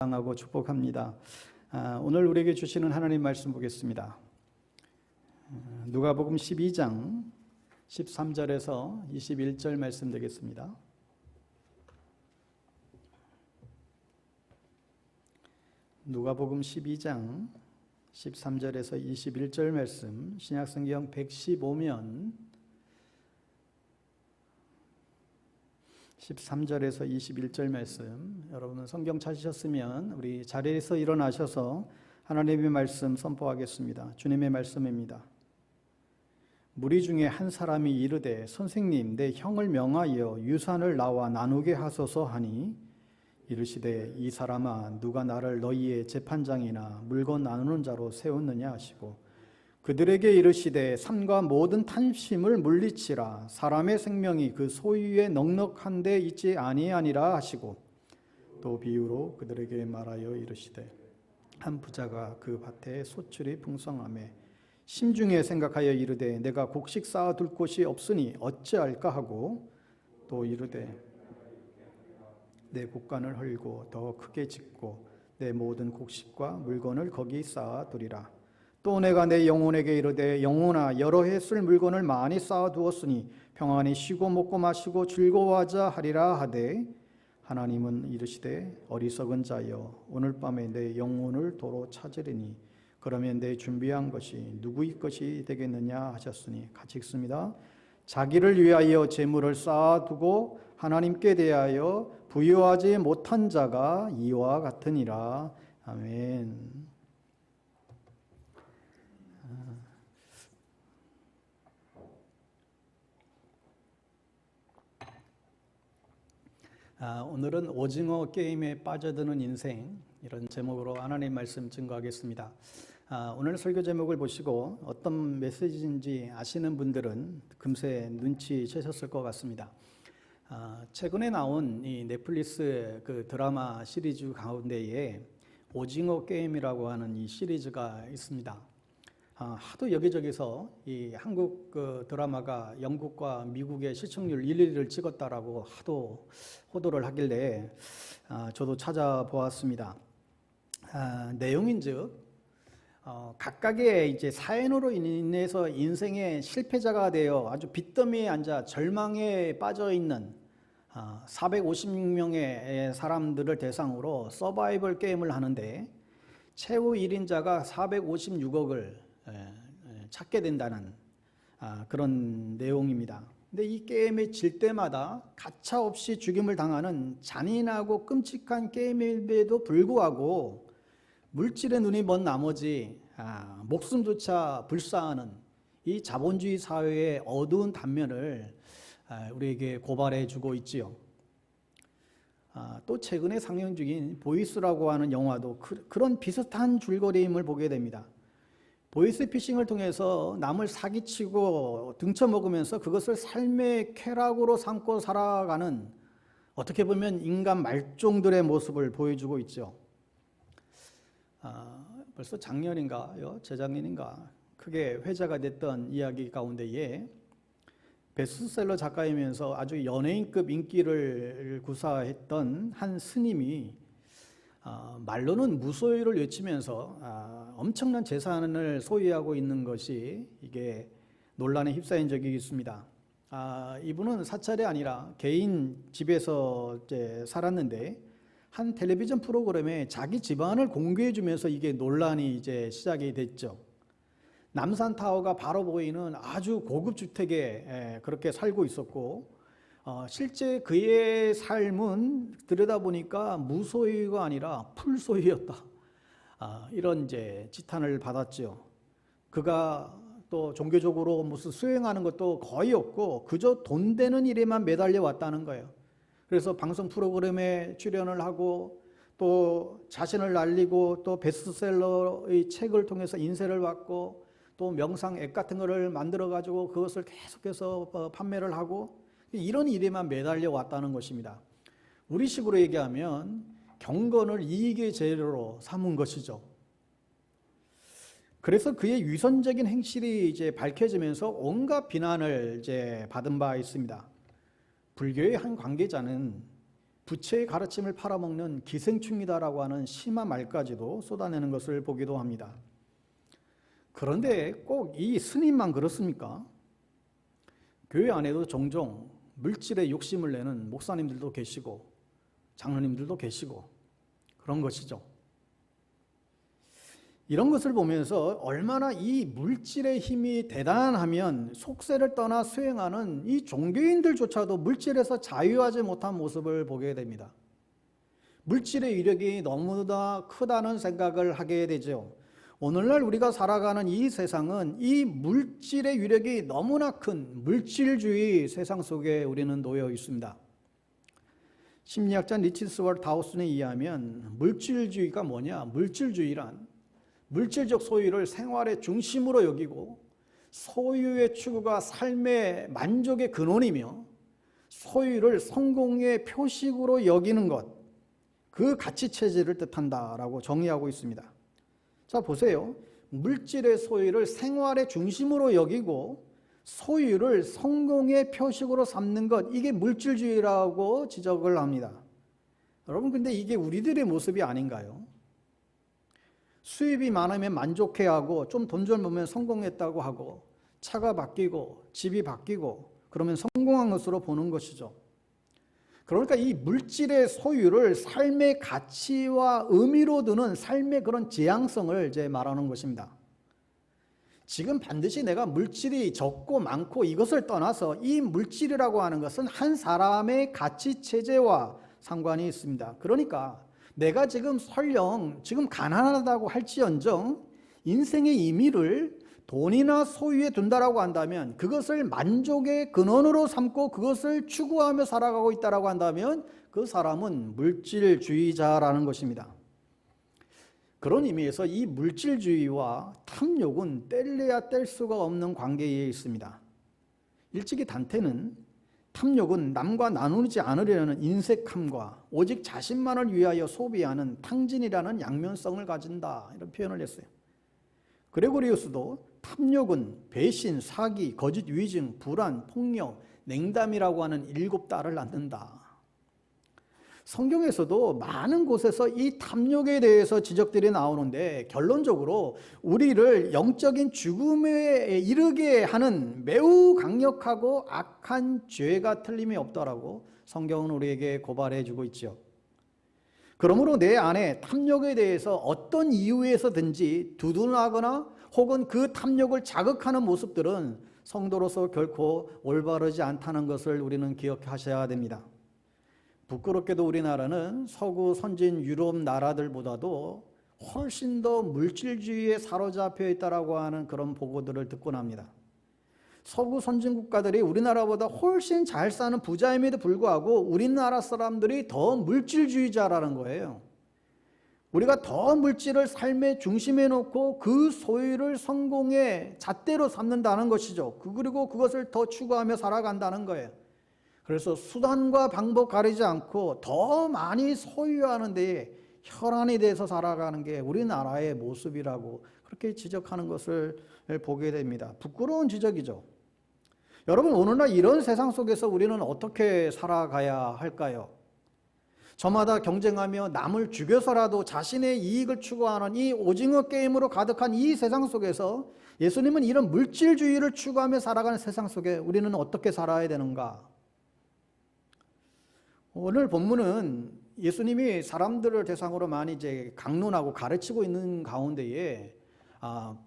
하고 축복합니다. 오늘 우리에게 주시는 하나님 말씀 보겠습니다. 누가복음 12장 13절에서 21절 말씀 되겠습니다. 누가복음 12장 13절에서 21절 말씀, 신약성경 115면 13절에서 21절 말씀, 여러분은 성경 찾으셨으면 우리 자리에서 일어나셔서 하나님의 말씀 선포하겠습니다. 주님의 말씀입니다. 무리 중에 한 사람이 이르되 선생님, 내 형을 명하여 유산을 나와 나누게 하소서 하니 이르시되 이 사람아, 누가 나를 너희의 재판장이나 물건 나누는 자로 세웠느냐 하시고, 그들에게 이르시되 산과 모든 탐심을 물리치라. 사람의 생명이 그 소유에 넉넉한 데 있지 아니하니라 하시고, 또 비유로 그들에게 말하여 이르시되 한 부자가 그 밭에 소출이 풍성하매 심중에 생각하여 이르되 내가 곡식 쌓아 둘 곳이 없으니 어찌할까 하고, 또 이르되 내 곡간을 헐고 더 크게 짓고 내 모든 곡식과 물건을 거기 쌓아 두리라. 또 내가 내 영혼에게 이르되 영혼아, 여러 해 쓸 물건을 많이 쌓아두었으니 평안히 쉬고 먹고 마시고 즐거워하자 하리라 하되, 하나님은 이르시되 어리석은 자여, 오늘 밤에 내 영혼을 도로 찾으리니 그러면 내 준비한 것이 누구의 것이 되겠느냐 하셨으니, 같이 읽습니다. 자기를 위하여 재물을 쌓아두고 하나님께 대하여 부유하지 못한 자가 이와 같으니라. 아멘. 오늘은 오징어 게임에 빠져드는 인생, 이런 제목으로 하나님 말씀 증거하겠습니다. 오늘 설교 제목을 보시고 어떤 메시지인지 아시는 분들은 금세 눈치채셨을 것 같습니다. 최근에 나온 이 넷플릭스 그 드라마 시리즈 가운데에 오징어 게임이라고 하는 이 시리즈가 있습니다. 하도 여기저기서 이 한국 그 드라마가 영국과 미국의 시청률 1위를 찍었다라고 하도 호도를 하길래 저도 찾아보았습니다. 내용인즉 각각의 이제 사연으로 인해서 인생의 실패자가 되어 아주 빚더미에 앉아 절망에 빠져 있는 456명의 사람들을 대상으로 서바이벌 게임을 하는데, 최후 1인자가 456억을 찾게 된다는 그런 내용입니다. 근데 이 게임에 질 때마다 가차없이 죽임을 당하는 잔인하고 끔찍한 게임임에도 불구하고 물질의 눈이 먼 나머지 목숨조차 불사하는 이 자본주의 사회의 어두운 단면을 우리에게 고발해 주고 있지요. 또 최근에 상영 중인 보이스라고 하는 영화도 그런 비슷한 줄거림을 보게 됩니다. 보이스피싱을 통해서 남을 사기치고 등쳐먹으면서 그것을 삶의 쾌락으로 삼고 살아가는, 어떻게 보면 인간 말종들의 모습을 보여주고 있죠. 벌써 작년인가요? 재작년인가 크게 회자가 됐던 이야기 가운데에 베스트셀러 작가이면서 아주 연예인급 인기를 구사했던 한 스님이 말로는 무소유를 외치면서 엄청난 재산을 소유하고 있는 것이 이게 논란에 휩싸인 적이 있습니다. 이분은 사찰이 아니라 개인 집에서 이제 살았는데, 한 텔레비전 프로그램에 자기 집안을 공개해 주면서 이게 논란이 이제 시작이 됐죠. 남산타워가 바로 보이는 아주 고급 주택에 그렇게 살고 있었고, 실제 그의 삶은 들여다보니까 무소유가 아니라 풀소유였다. 이런 이제 지탄을 받았죠. 그가 또 종교적으로 무슨 수행하는 것도 거의 없고 그저 돈 되는 일에만 매달려 왔다는 거예요. 그래서 방송 프로그램에 출연을 하고 또 자신을 날리고 또 베스트셀러의 책을 통해서 인쇄를 받고 또 명상 앱 같은 거를 만들어 가지고 그것을 계속해서 판매를 하고 이런 일에만 매달려 왔다는 것입니다. 우리식으로 얘기하면 경건을 이익의 재료로 삼은 것이죠. 그래서 그의 위선적인 행실이 이제 밝혀지면서 온갖 비난을 이제 받은 바 있습니다. 불교의 한 관계자는 부채의 가르침을 팔아먹는 기생충이다라고 하는 심한 말까지도 쏟아내는 것을 보기도 합니다. 그런데 꼭 이 스님만 그렇습니까? 교회 안에도 종종 물질에 욕심을 내는 목사님들도 계시고 장로님들도 계시고 그런 것이죠. 이런 것을 보면서 얼마나 이 물질의 힘이 대단하면 속세를 떠나 수행하는 이 종교인들조차도 물질에서 자유하지 못한 모습을 보게 됩니다. 물질의 위력이 너무나 크다는 생각을 하게 되죠. 오늘날 우리가 살아가는 이 세상은 이 물질의 위력이 너무나 큰 물질주의 세상 속에 우리는 놓여 있습니다. 심리학자 리치트 다우슨에 의하면 물질주의가 뭐냐? 물질주의란 물질적 소유를 생활의 중심으로 여기고 소유의 추구가 삶의 만족의 근원이며 소유를 성공의 표식으로 여기는 것, 그 가치체제를 뜻한다라고 정의하고 있습니다. 자, 보세요. 물질의 소유를 생활의 중심으로 여기고 소유를 성공의 표식으로 삼는 것, 이게 물질주의라고 지적을 합니다. 여러분, 근데 이게 우리들의 모습이 아닌가요? 수입이 많으면 만족해하고 좀 돈 좀 벌면 성공했다고 하고 차가 바뀌고 집이 바뀌고 그러면 성공한 것으로 보는 것이죠. 그러니까 이 물질의 소유를 삶의 가치와 의미로 두는 삶의 그런 지향성을 이제 말하는 것입니다. 지금 반드시 내가 물질이 적고 많고 이것을 떠나서 이 물질이라고 하는 것은 한 사람의 가치 체제와 상관이 있습니다. 그러니까 내가 지금 설령 지금 가난하다고 할지언정 인생의 의미를 돈이나 소유에 둔다라고 한다면 그것을 만족의 근원으로 삼고 그것을 추구하며 살아가고 있다라고 한다면 그 사람은 물질주의자라는 것입니다. 그런 의미에서 이 물질주의와 탐욕은 뗄래야 뗄 수가 없는 관계에 있습니다. 일찍이 단테는 탐욕은 남과 나누지 않으려는 인색함과 오직 자신만을 위하여 소비하는 탕진이라는 양면성을 가진다, 이런 표현을 했어요. 그레고리우스도 탐욕은 배신, 사기, 거짓 위증, 불안, 폭력, 냉담이라고 하는 7달을 낳는다. 성경에서도 많은 곳에서 이 탐욕에 대해서 지적들이 나오는데 결론적으로 우리를 영적인 죽음에 이르게 하는 매우 강력하고 악한 죄가 틀림이 없다라고 성경은 우리에게 고발해 주고 있죠. 그러므로 내 안에 탐욕에 대해서 어떤 이유에서든지 두둔하거나 혹은 그 탐욕을 자극하는 모습들은 성도로서 결코 올바르지 않다는 것을 우리는 기억하셔야 됩니다. 부끄럽게도 우리나라는 서구 선진 유럽 나라들보다도 훨씬 더 물질주의에 사로잡혀 있다라고 하는 그런 보고들을 듣곤 합니다. 서구 선진 국가들이 우리나라보다 훨씬 잘 사는 부자임에도 불구하고 우리나라 사람들이 더 물질주의자라는 거예요. 우리가 더 물질을 삶의 중심에 놓고 그 소유를 성공의 잣대로 삼는다는 것이죠. 그리고 그것을 더 추구하며 살아간다는 거예요. 그래서 수단과 방법 가리지 않고 더 많이 소유하는 데에 혈안이 돼서 살아가는 게 우리나라의 모습이라고 그렇게 지적하는 것을 보게 됩니다. 부끄러운 지적이죠. 여러분, 오늘날 이런 세상 속에서 우리는 어떻게 살아가야 할까요? 저마다 경쟁하며 남을 죽여서라도 자신의 이익을 추구하는 이 오징어 게임으로 가득한 이 세상 속에서 예수님은 이런 물질주의를 추구하며 살아가는 세상 속에 우리는 어떻게 살아야 되는가? 오늘 본문은 예수님이 사람들을 대상으로 많이 이제 강론하고 가르치고 있는 가운데에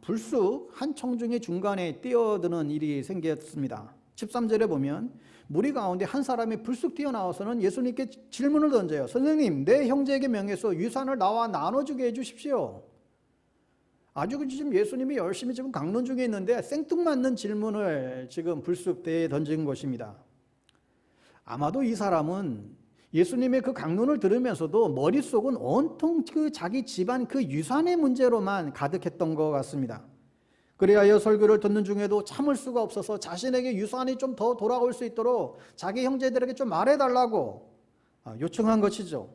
불쑥 한 청중의 중간에 뛰어드는 일이 생겼습니다. 13절에 보면 무리 가운데 한 사람이 불쑥 뛰어나와서는 예수님께 질문을 던져요. 선생님, 내 형제에게 명해서 유산을 나와 나눠주게 해주십시오. 아주 지금 예수님이 열심히 지금 강론 중에 있는데 생뚱맞는 질문을 지금 불쑥 던진 것입니다. 아마도 이 사람은 예수님의 그 강론을 들으면서도 머릿속은 온통 그 자기 집안 그 유산의 문제로만 가득했던 것 같습니다. 그리하여 설교를 듣는 중에도 참을 수가 없어서 자신에게 유산이 좀 더 돌아올 수 있도록 자기 형제들에게 좀 말해달라고 요청한 것이죠.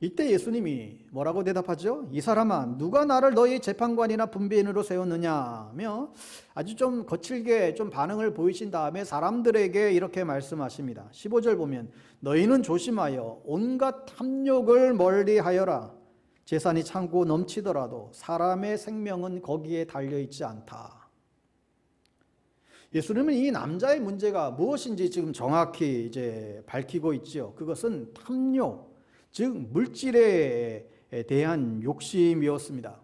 이때 예수님이 뭐라고 대답하죠? 이 사람아, 누가 나를 너희 재판관이나 분배인으로 세웠느냐며 아주 좀 거칠게 좀 반응을 보이신 다음에 사람들에게 이렇게 말씀하십니다. 15절 보면 너희는 조심하여 온갖 탐욕을 멀리하여라. 재산이 창고 넘치더라도 사람의 생명은 거기에 달려있지 않다. 예수님은 이 남자의 문제가 무엇인지 지금 정확히 이제 밝히고 있죠. 그것은 탐욕, 즉 물질에 대한 욕심이었습니다.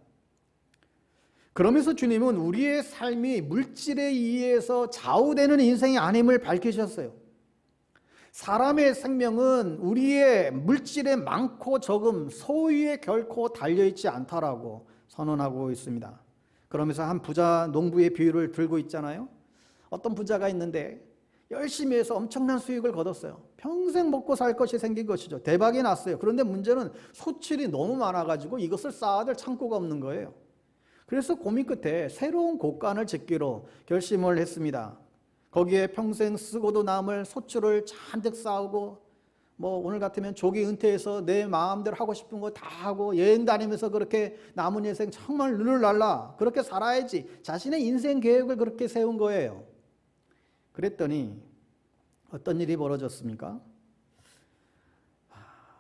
그러면서 주님은 우리의 삶이 물질에 의해서 좌우되는 인생이 아님을 밝히셨어요. 사람의 생명은 우리의 물질의 많고 적음, 소유에 결코 달려있지 않다라고 선언하고 있습니다. 그러면서 한 부자 농부의 비유를 들고 있잖아요. 어떤 부자가 있는데 열심히 해서 엄청난 수익을 거뒀어요. 평생 먹고 살 것이 생긴 것이죠. 대박이 났어요. 그런데 문제는 소출이 너무 많아가지고 이것을 쌓아둘 창고가 없는 거예요. 그래서 고민 끝에 새로운 곳간을 짓기로 결심을 했습니다. 거기에 평생 쓰고도 남을 소출을 잔뜩 쌓고 오늘 같으면 조기 은퇴해서 내 마음대로 하고 싶은 거 다 하고 여행 다니면서 그렇게 남은 인생 정말 눈을 날라 그렇게 살아야지 자신의 인생 계획을 그렇게 세운 거예요. 그랬더니 어떤 일이 벌어졌습니까?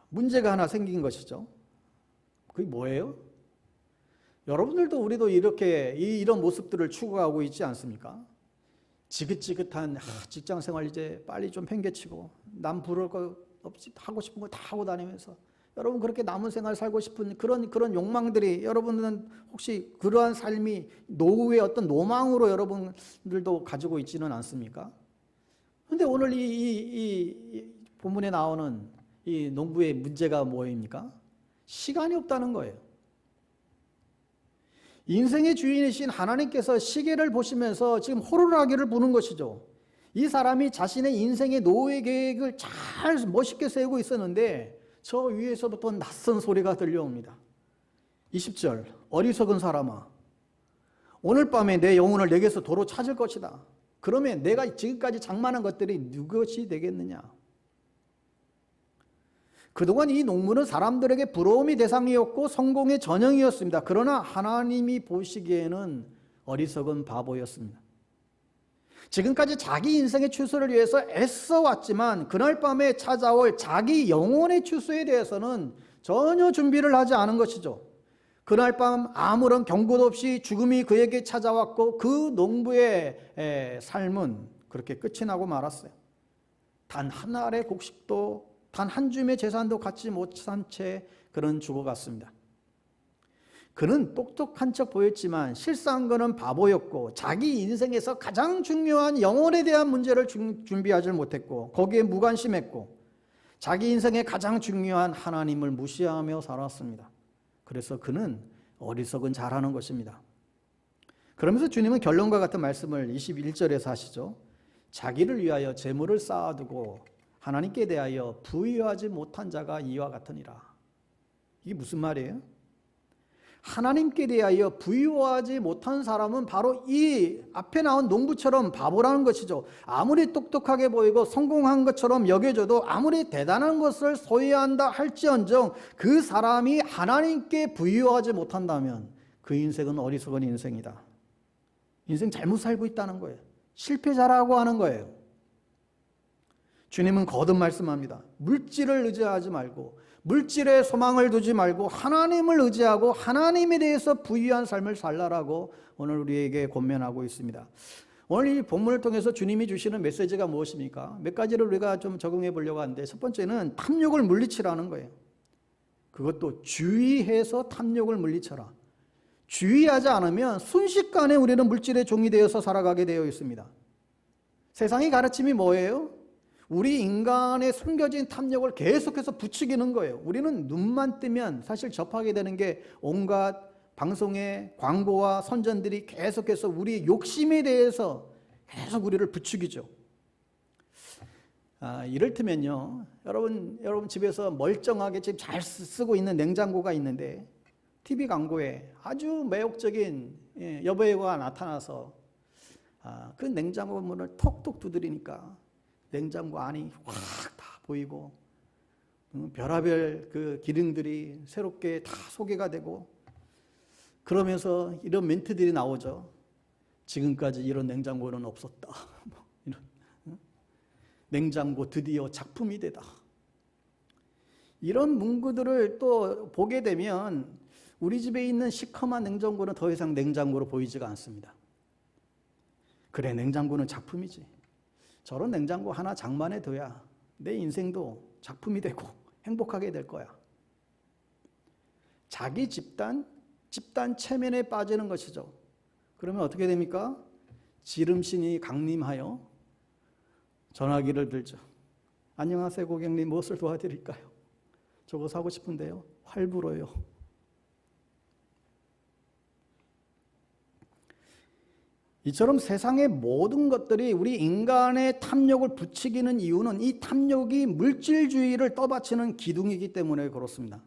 문제가 하나 생긴 것이죠. 그게 뭐예요? 여러분들도 우리도 이렇게 이런 모습들을 추구하고 있지 않습니까? 지긋지긋한 직장 생활 이제 빨리 좀 팽개치고 남 부러울 거 없이 하고 싶은 거 다 하고 다니면서 여러분 그렇게 남은 생활 살고 싶은 그런 욕망들이 여러분은 혹시 그러한 삶이 노후의 어떤 로망으로 여러분들도 가지고 있지는 않습니까? 그런데 오늘 이 본문에 나오는 이 농부의 문제가 뭐입니까? 시간이 없다는 거예요. 인생의 주인이신 하나님께서 시계를 보시면서 지금 호루라기를 부는 것이죠. 이 사람이 자신의 인생의 노후의 계획을 잘 멋있게 세우고 있었는데 저 위에서부터 낯선 소리가 들려옵니다. 20절 어리석은 사람아 오늘 밤에 내 영혼을 내게서 도로 찾을 것이다. 그러면 내가 지금까지 장만한 것들이 누구것이 되겠느냐. 그동안 이 농부는 사람들에게 부러움이 대상이었고 성공의 전형이었습니다. 그러나 하나님이 보시기에는 어리석은 바보였습니다. 지금까지 자기 인생의 추수를 위해서 애써 왔지만 그날 밤에 찾아올 자기 영혼의 추수에 대해서는 전혀 준비를 하지 않은 것이죠. 그날 밤 아무런 경고도 없이 죽음이 그에게 찾아왔고 그 농부의 삶은 그렇게 끝이 나고 말았어요. 단 한 알의 곡식도 단 한 줌의 재산도 갖지 못한 채 그는 죽어갔습니다. 그는 똑똑한 척 보였지만 실상은 그는 바보였고 자기 인생에서 가장 중요한 영혼에 대한 문제를 준비하지 못했고 거기에 무관심했고 자기 인생의 가장 중요한 하나님을 무시하며 살았습니다. 그래서 그는 어리석은 자라는 것입니다. 그러면서 주님은 결론과 같은 말씀을 21절에서 하시죠. 자기를 위하여 재물을 쌓아두고 하나님께 대하여 부유하지 못한 자가 이와 같으니라. 이게 무슨 말이에요? 하나님께 대하여 부유하지 못한 사람은 바로 이 앞에 나온 농부처럼 바보라는 것이죠. 아무리 똑똑하게 보이고 성공한 것처럼 여겨져도 아무리 대단한 것을 소유한다 할지언정 그 사람이 하나님께 부유하지 못한다면 그 인생은 어리석은 인생이다. 인생 잘못 살고 있다는 거예요. 실패자라고 하는 거예요. 주님은 거듭 말씀합니다. 물질을 의지하지 말고 물질에 소망을 두지 말고 하나님을 의지하고 하나님에 대해서 부유한 삶을 살라라고 오늘 우리에게 권면하고 있습니다. 오늘 이 본문을 통해서 주님이 주시는 메시지가 무엇입니까? 몇 가지를 우리가 좀 적용해 보려고 하는데 첫 번째는 탐욕을 물리치라는 거예요. 그것도 주의해서 탐욕을 물리쳐라. 주의하지 않으면 순식간에 우리는 물질의 종이 되어서 살아가게 되어 있습니다. 세상의 가르침이 뭐예요? 우리 인간의 숨겨진 탐욕을 계속해서 부추기는 거예요. 우리는 눈만 뜨면 사실 접하게 되는 게 온갖 방송의 광고와 선전들이 계속해서 우리 욕심에 대해서 계속 우리를 부추기죠. 이를테면요, 여러분 집에서 멀쩡하게 지금 잘 쓰고 있는 냉장고가 있는데 TV 광고에 아주 매혹적인 여배우가 나타나서 그 냉장고 문을 톡톡 두드리니까 냉장고 안이 확 다 보이고 별하별 그 기능들이 새롭게 다 소개가 되고 그러면서 이런 멘트들이 나오죠. 지금까지 이런 냉장고는 없었다. 이런, 냉장고 드디어 작품이 되다. 이런 문구들을 또 보게 되면 우리 집에 있는 시커먼 냉장고는 더 이상 냉장고로 보이지가 않습니다. 그래, 냉장고는 작품이지. 저런 냉장고 하나 장만해 둬야 내 인생도 작품이 되고 행복하게 될 거야. 자기 집단 체면에 빠지는 것이죠. 그러면 어떻게 됩니까? 지름신이 강림하여 전화기를 들죠. 안녕하세요 고객님, 무엇을 도와드릴까요? 저거 사고 싶은데요. 할부로요. 이처럼 세상의 모든 것들이 우리 인간의 탐욕을 부추기는 이유는 이 탐욕이 물질주의를 떠받치는 기둥이기 때문에 그렇습니다.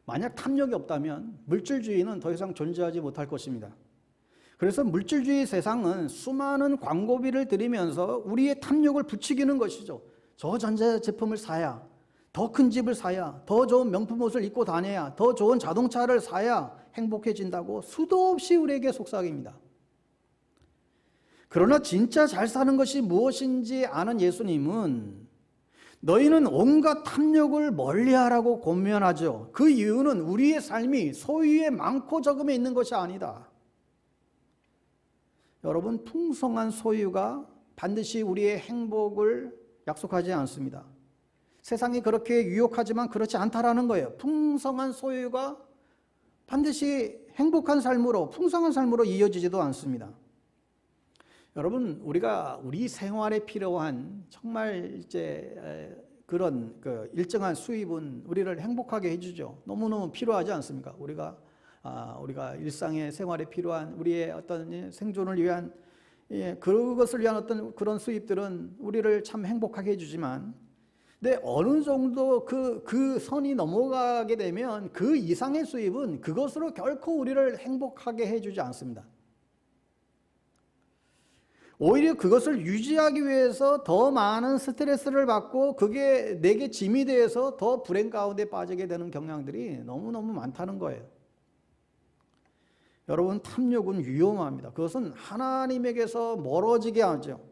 만약 탐욕이 없다면 물질주의는 더 이상 존재하지 못할 것입니다. 그래서 물질주의 세상은 수많은 광고비를 들이면서 우리의 탐욕을 부추기는 것이죠. 저 전자제품을 사야, 더 큰 집을 사야, 더 좋은 명품 옷을 입고 다녀야, 더 좋은 자동차를 사야 행복해진다고 수도 없이 우리에게 속삭입니다. 그러나 진짜 잘 사는 것이 무엇인지 아는 예수님은 너희는 온갖 탐욕을 멀리하라고 권면하죠. 그 이유는 우리의 삶이 소유의 많고 적음에 있는 것이 아니다. 여러분, 풍성한 소유가 반드시 우리의 행복을 약속하지 않습니다. 세상이 그렇게 유혹하지만 그렇지 않다라는 거예요. 풍성한 소유가 반드시 행복한 삶으로, 풍성한 삶으로 이어지지도 않습니다. 여러분, 우리가 우리 생활에 필요한 정말 이제 그런 그 일정한 수입은 우리를 행복하게 해주죠. 너무너무 필요하지 않습니까? 우리가 일상의 생활에 필요한 우리의 어떤 생존을 위한 그것을 위한 어떤 그런 수입들은 우리를 참 행복하게 해주지만, 근데 어느 정도 그 선이 넘어가게 되면 그 이상의 수입은 그것으로 결코 우리를 행복하게 해주지 않습니다. 오히려 그것을 유지하기 위해서 더 많은 스트레스를 받고 그게 내게 짐이 되어서 더 불행 가운데 빠지게 되는 경향들이 너무너무 많다는 거예요. 여러분, 탐욕은 위험합니다. 그것은 하나님에게서 멀어지게 하죠.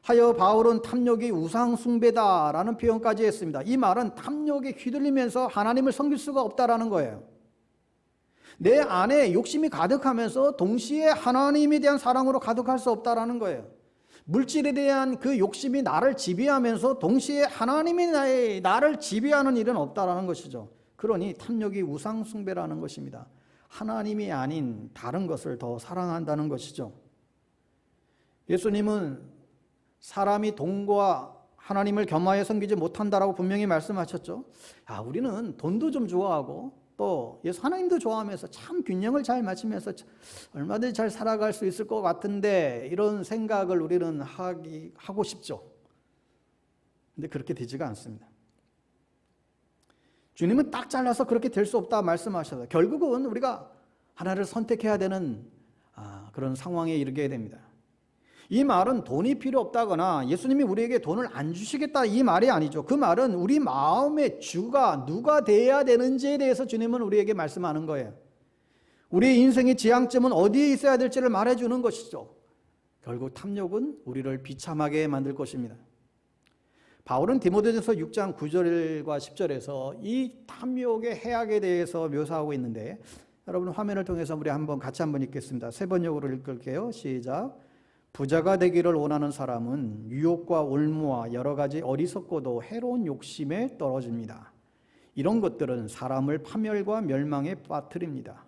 하여 바울은 탐욕이 우상숭배다라는 표현까지 했습니다. 이 말은 탐욕에 휘둘리면서 하나님을 섬길 수가 없다라는 거예요. 내 안에 욕심이 가득하면서 동시에 하나님에 대한 사랑으로 가득할 수 없다라는 거예요. 물질에 대한 그 욕심이 나를 지배하면서 동시에 하나님이 나를 지배하는 일은 없다라는 것이죠. 그러니 탐욕이 우상숭배라는 것입니다. 하나님이 아닌 다른 것을 더 사랑한다는 것이죠. 예수님은 사람이 돈과 하나님을 겸하여 섬기지 못한다라고 분명히 말씀하셨죠. 우리는 돈도 좀 좋아하고 또 예수 하나님도 좋아하면서 참 균형을 잘 맞추면서 얼마든지 잘 살아갈 수 있을 것 같은데 이런 생각을 우리는 하고 싶죠. 근데 그렇게 되지가 않습니다. 주님은 딱 잘라서 그렇게 될 수 없다 말씀하셔서 결국은 우리가 하나를 선택해야 되는 그런 상황에 이르게 됩니다. 이 말은 돈이 필요 없다거나 예수님이 우리에게 돈을 안 주시겠다 이 말이 아니죠. 그 말은 우리 마음의 주가 누가 돼야 되는지에 대해서 주님은 우리에게 말씀하는 거예요. 우리의 인생의 지향점은 어디에 있어야 될지를 말해주는 것이죠. 결국 탐욕은 우리를 비참하게 만들 것입니다. 바울은 디모데전서 6장 9절과 10절에서 이 탐욕의 해악에 대해서 묘사하고 있는데 여러분 화면을 통해서 우리 같이 한번 읽겠습니다. 세 번역으로 읽을게요. 시작. 부자가 되기를 원하는 사람은 유혹과 올무와 여러 가지 어리석고도 해로운 욕심에 떨어집니다. 이런 것들은 사람을 파멸과 멸망에 빠뜨립니다.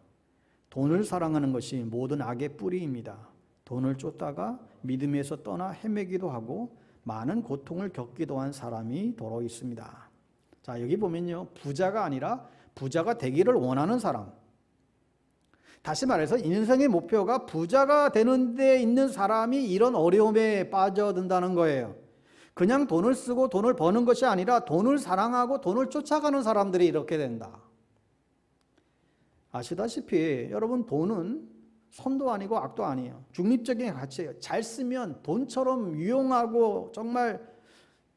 돈을 사랑하는 것이 모든 악의 뿌리입니다. 돈을 쫓다가 믿음에서 떠나 헤매기도 하고 많은 고통을 겪기도 한 사람이 더러 있습니다. 자, 여기 보면요, 부자가 아니라 부자가 되기를 원하는 사람. 다시 말해서 인생의 목표가 부자가 되는 데 있는 사람이 이런 어려움에 빠져든다는 거예요. 그냥 돈을 쓰고 돈을 버는 것이 아니라 돈을 사랑하고 돈을 쫓아가는 사람들이 이렇게 된다. 아시다시피 여러분, 돈은 선도 아니고 악도 아니에요. 중립적인 가치예요. 잘 쓰면 돈처럼 유용하고 정말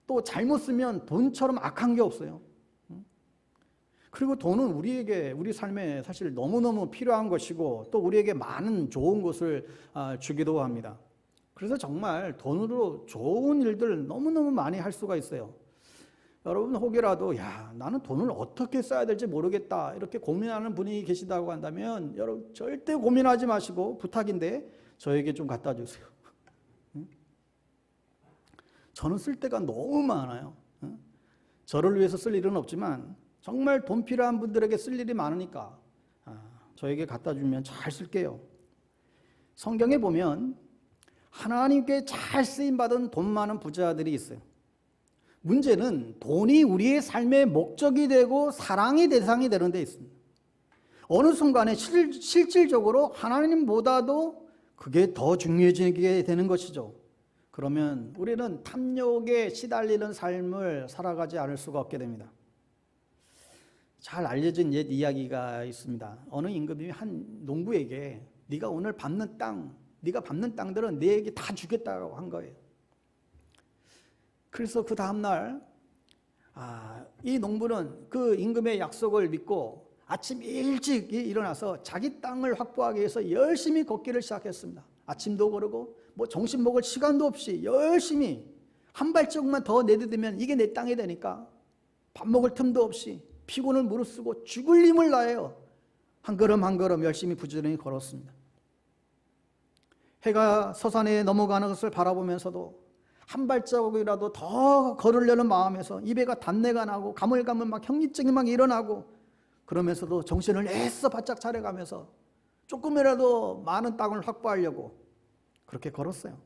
또 또 잘못 쓰면 돈처럼 악한 게 없어요. 그리고 돈은 우리 삶에 사실 너무너무 필요한 것이고 또 우리에게 많은 좋은 것을 주기도 합니다. 그래서 정말 돈으로 좋은 일들 너무너무 많이 할 수가 있어요. 여러분 혹이라도 나는 돈을 어떻게 써야 될지 모르겠다 이렇게 고민하는 분이 계시다고 한다면 여러분 절대 고민하지 마시고 부탁인데 저에게 좀 갖다 주세요. 저는 쓸 데가 너무 많아요. 저를 위해서 쓸 일은 없지만 정말 돈 필요한 분들에게 쓸 일이 많으니까 저에게 갖다 주면 잘 쓸게요. 성경에 보면 하나님께 잘 쓰임받은 돈 많은 부자들이 있어요. 문제는 돈이 우리의 삶의 목적이 되고 사랑의 대상이 되는 데 있습니다. 어느 순간에 실질적으로 하나님보다도 그게 더 중요해지게 되는 것이죠. 그러면 우리는 탐욕에 시달리는 삶을 살아가지 않을 수가 없게 됩니다. 잘 알려진 옛 이야기가 있습니다. 어느 임금님이 한 농부에게 네가 오늘 밟는 땅들은 네에게 다 주겠다고 한 거예요. 그래서 그 다음날 이 농부는 그 임금의 약속을 믿고 아침 일찍 일어나서 자기 땅을 확보하기 위해서 열심히 걷기를 시작했습니다. 아침도 거르고 정신 먹을 시간도 없이 열심히 한 발짝만 더 내디디면 이게 내 땅이 되니까 밥 먹을 틈도 없이 피곤을 무릅쓰고 죽을 힘을 다해요. 한 걸음 한 걸음 열심히 부지런히 걸었습니다. 해가 서산에 넘어가는 것을 바라보면서도 한 발자국이라도 더 걸으려는 마음에서 입에가 단내가 나고 가물가물 막 현기증이 막 일어나고 그러면서도 정신을 애써 바짝 차려가면서 조금이라도 많은 땅을 확보하려고 그렇게 걸었어요.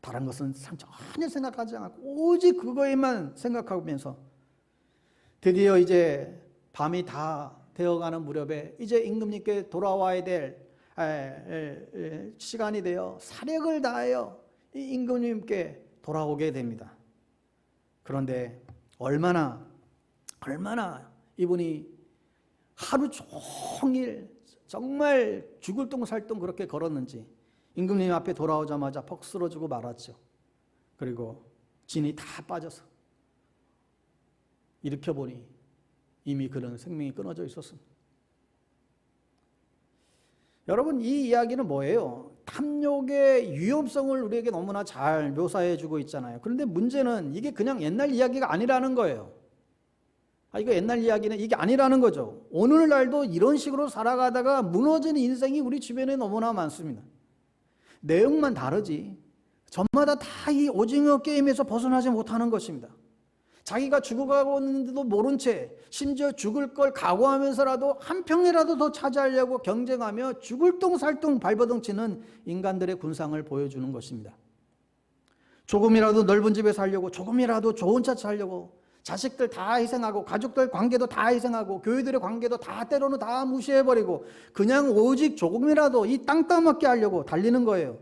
다른 것은 전혀 생각하지 않고 오직 그거에만 생각하면서 드디어 이제 밤이 다 되어가는 무렵에 이제 임금님께 돌아와야 될 시간이 되어 사력을 다하여 이 임금님께 돌아오게 됩니다. 그런데 얼마나 이분이 하루 종일 정말 죽을 똥살똥 그렇게 걸었는지 임금님 앞에 돌아오자마자 퍽 쓰러지고 말았죠. 그리고 진이 다 빠져서 일으켜보니 이미 그는 생명이 끊어져 있었습니다. 여러분 이 이야기는 뭐예요? 탐욕의 위험성을 우리에게 너무나 잘 묘사해 주고 있잖아요. 그런데 문제는 이게 그냥 옛날 이야기가 아니라는 거예요. 이거 옛날 이야기는 이게 아니라는 거죠. 오늘날도 이런 식으로 살아가다가 무너지는 인생이 우리 주변에 너무나 많습니다. 내용만 다르지 저마다 다 이 오징어 게임에서 벗어나지 못하는 것입니다. 자기가 죽어가고 있는데도 모른 채 심지어 죽을 걸 각오하면서라도 한 평이라도 더 차지하려고 경쟁하며 죽을 똥살똥 발버둥치는 인간들의 군상을 보여주는 것입니다. 조금이라도 넓은 집에 살려고 조금이라도 좋은 차 살려고 자식들 다 희생하고 가족들 관계도 다 희생하고 교회들의 관계도 다 때로는 다 무시해버리고 그냥 오직 조금이라도 이 땅 따먹게 하려고 달리는 거예요.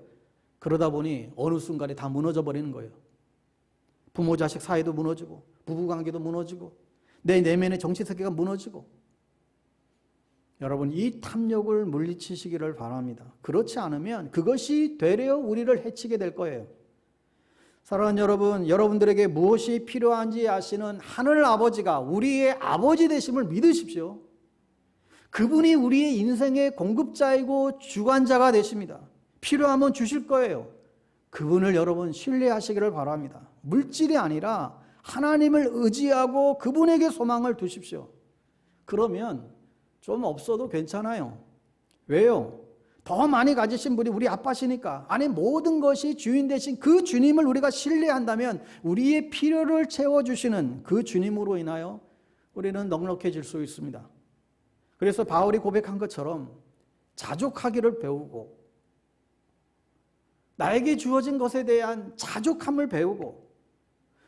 그러다 보니 어느 순간에 다 무너져 버리는 거예요. 부모 자식 사이도 무너지고 부부관계도 무너지고 내 내면의 정치세계가 무너지고 여러분 이 탐욕을 물리치시기를 바랍니다. 그렇지 않으면 그것이 되려 우리를 해치게 될 거예요. 사랑하는 여러분, 여러분들에게 무엇이 필요한지 아시는 하늘 아버지가 우리의 아버지 되심을 믿으십시오. 그분이 우리의 인생의 공급자이고 주관자가 되십니다. 필요하면 주실 거예요. 그분을 여러분 신뢰하시기를 바랍니다. 물질이 아니라 하나님을 의지하고 그분에게 소망을 두십시오. 그러면 좀 없어도 괜찮아요. 왜요? 더 많이 가지신 분이 우리 아빠시니까 안에 모든 것이 주인 되신 그 주님을 우리가 신뢰한다면 우리의 필요를 채워주시는 그 주님으로 인하여 우리는 넉넉해질 수 있습니다. 그래서 바울이 고백한 것처럼 자족하기를 배우고 나에게 주어진 것에 대한 자족함을 배우고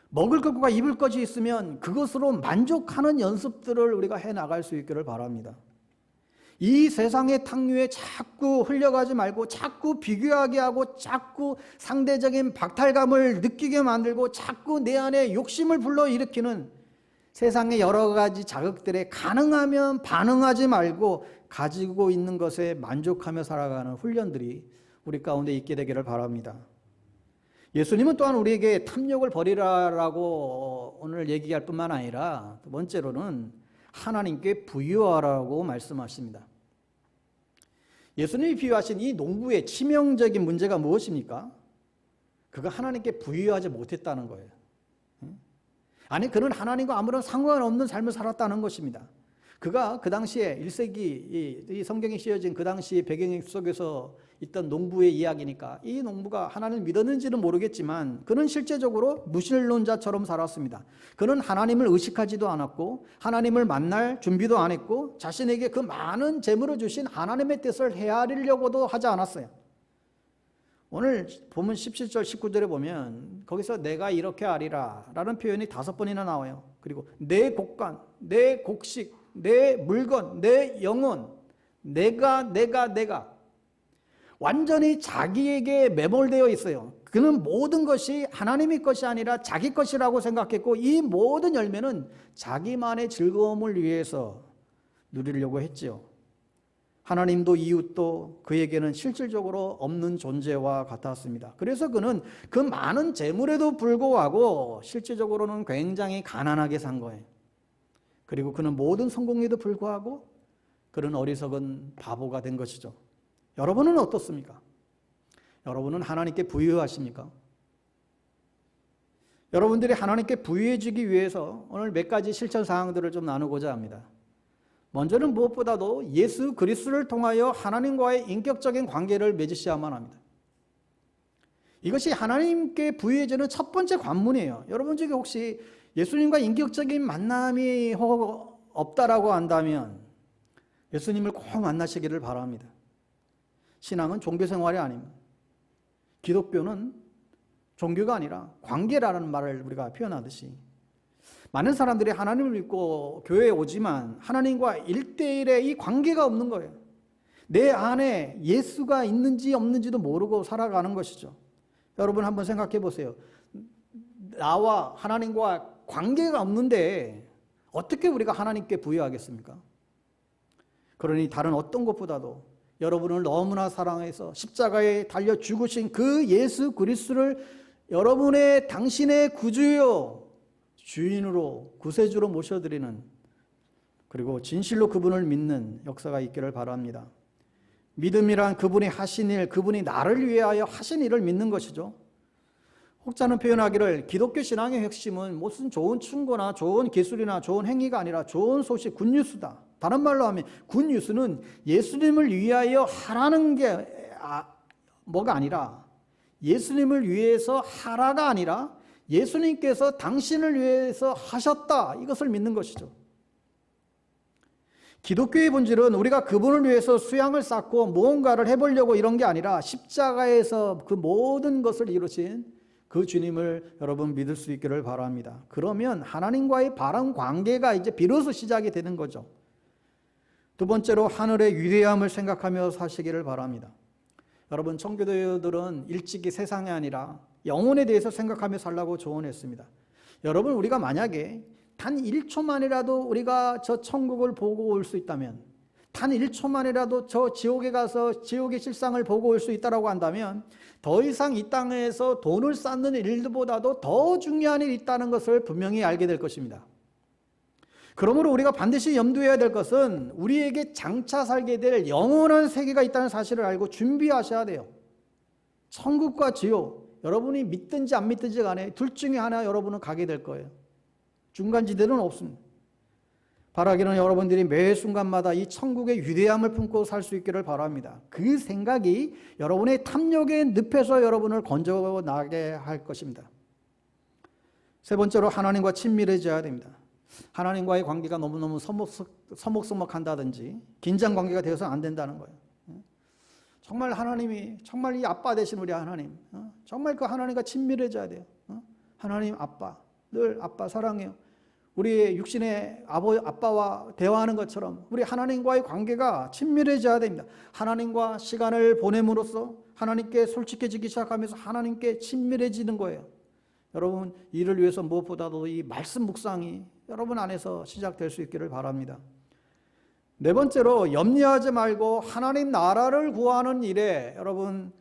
먹을 것과 입을 것이 있으면 그것으로 만족하는 연습들을 우리가 해나갈 수 있기를 바랍니다. 이 세상의 탕류에 자꾸 흘려가지 말고 자꾸 비교하게 하고 자꾸 상대적인 박탈감을 느끼게 만들고 자꾸 내 안에 욕심을 불러일으키는 세상의 여러 가지 자극들에 가능하면 반응하지 말고 가지고 있는 것에 만족하며 살아가는 훈련들이 우리 가운데 있게 되기를 바랍니다. 예수님은 또한 우리에게 탐욕을 버리라라고 오늘 얘기할 뿐만 아니라 두 번째로는 하나님께 부유하라고 말씀하십니다. 예수님이 비유하신 이 농부의 치명적인 문제가 무엇입니까? 그가 하나님께 부유하지 못했다는 거예요. 아니, 그는 하나님과 아무런 상관없는 삶을 살았다는 것입니다. 그가 그 당시에 1세기 이 성경이 씌어진 그 당시 배경 속에서 있던 농부의 이야기니까 이 농부가 하나님을 믿었는지는 모르겠지만 그는 실제적으로 무신론자처럼 살았습니다. 그는 하나님을 의식하지도 않았고 하나님을 만날 준비도 안 했고 자신에게 그 많은 재물을 주신 하나님의 뜻을 헤아리려고도 하지 않았어요. 오늘 보면 17절 19절에 보면 거기서 내가 이렇게 하리라 라는 표현이 5번이나 나와요. 그리고 내 곡간, 내 곡식, 내 물건, 내 영혼, 내가 완전히 자기에게 매몰되어 있어요. 그는 모든 것이 하나님의 것이 아니라 자기 것이라고 생각했고 이 모든 열매는 자기만의 즐거움을 위해서 누리려고 했지요. 하나님도 이웃도 그에게는 실질적으로 없는 존재와 같았습니다. 그래서 그는 그 많은 재물에도 불구하고 실질적으로는 굉장히 가난하게 산 거예요. 그리고 그는 모든 성공에도 불구하고 그는 어리석은 바보가 된 것이죠. 여러분은 어떻습니까? 여러분은 하나님께 부유하십니까? 여러분들이 하나님께 부유해지기 위해서 오늘 몇 가지 실천 사항들을 좀 나누고자 합니다. 먼저는 무엇보다도 예수 그리스도를 통하여 하나님과의 인격적인 관계를 맺으셔야만 합니다. 이것이 하나님께 부유해지는 첫 번째 관문이에요. 여러분 중에 혹시 예수님과 인격적인 만남이 없다라고 한다면 예수님을 꼭 만나시기를 바랍니다. 신앙은 종교 생활이 아닙니다. 기독교는 종교가 아니라 관계라는 말을 우리가 표현하듯이 많은 사람들이 하나님을 믿고 교회에 오지만 하나님과 1대1의 이 관계가 없는 거예요. 내 안에 예수가 있는지 없는지도 모르고 살아가는 것이죠. 여러분 한번 생각해 보세요. 나와 하나님과 관계가 없는데 어떻게 우리가 하나님께 부여하겠습니까? 그러니 다른 어떤 것보다도 여러분을 너무나 사랑해서 십자가에 달려 죽으신 그 예수 그리스도를 여러분의 당신의 구주요 주인으로 구세주로 모셔드리는 그리고 진실로 그분을 믿는 역사가 있기를 바랍니다. 믿음이란 그분이 하신 일, 그분이 나를 위하여 하신 일을 믿는 것이죠. 혹자는 표현하기를 기독교 신앙의 핵심은 무슨 좋은 충고나 좋은 기술이나 좋은 행위가 아니라 좋은 소식, 굿뉴스다. 다른 말로 하면 굿뉴스는 예수님을 위하여 하라는 게 뭐가 아니라 예수님을 위해서 하라가 아니라 예수님께서 당신을 위해서 하셨다. 이것을 믿는 것이죠. 기독교의 본질은 우리가 그분을 위해서 수양을 쌓고 무언가를 해보려고 이런 게 아니라 십자가에서 그 모든 것을 이루신 그 주님을 여러분 믿을 수 있기를 바랍니다. 그러면 하나님과의 바른 관계가 이제 비로소 시작이 되는 거죠. 두 번째로 하늘의 위대함을 생각하며 사시기를 바랍니다. 여러분 청교도들은 일찍이 세상이 아니라 영혼에 대해서 생각하며 살라고 조언했습니다. 여러분 우리가 만약에 단 1초만이라도 우리가 저 천국을 보고 올 수 있다면 단 1초만이라도 저 지옥에 가서 지옥의 실상을 보고 올 수 있다고 한다면 더 이상 이 땅에서 돈을 쌓는 일보다도 더 중요한 일이 있다는 것을 분명히 알게 될 것입니다. 그러므로 우리가 반드시 염두해야 될 것은 우리에게 장차 살게 될 영원한 세계가 있다는 사실을 알고 준비하셔야 돼요. 천국과 지옥, 여러분이 믿든지 안 믿든지 간에 둘 중에 하나 여러분은 가게 될 거예요. 중간지대는 없습니다. 바라기는 여러분들이 매 순간마다 이 천국의 위대함을 품고 살 수 있기를 바랍니다. 그 생각이 여러분의 탐욕의 늪에서 여러분을 건져나게 할 것입니다. 세 번째로 하나님과 친밀해져야 됩니다. 하나님과의 관계가 너무너무 서먹서먹한다든지 긴장 관계가 되어서 안 된다는 거예요. 정말 하나님이 정말 이 아빠 되신 우리 하나님, 정말 그 하나님과 친밀해져야 돼요. 하나님 아빠, 늘 아빠 사랑해요. 우리의 육신의 아빠와 대화하는 것처럼 우리 하나님과의 관계가 친밀해져야 됩니다. 하나님과 시간을 보냄으로써 하나님께 솔직해지기 시작하면서 하나님께 친밀해지는 거예요. 여러분 이를 위해서 무엇보다도 이 말씀 묵상이 여러분 안에서 시작될 수 있기를 바랍니다. 네 번째로 염려하지 말고 하나님 나라를 구하는 일에 여러분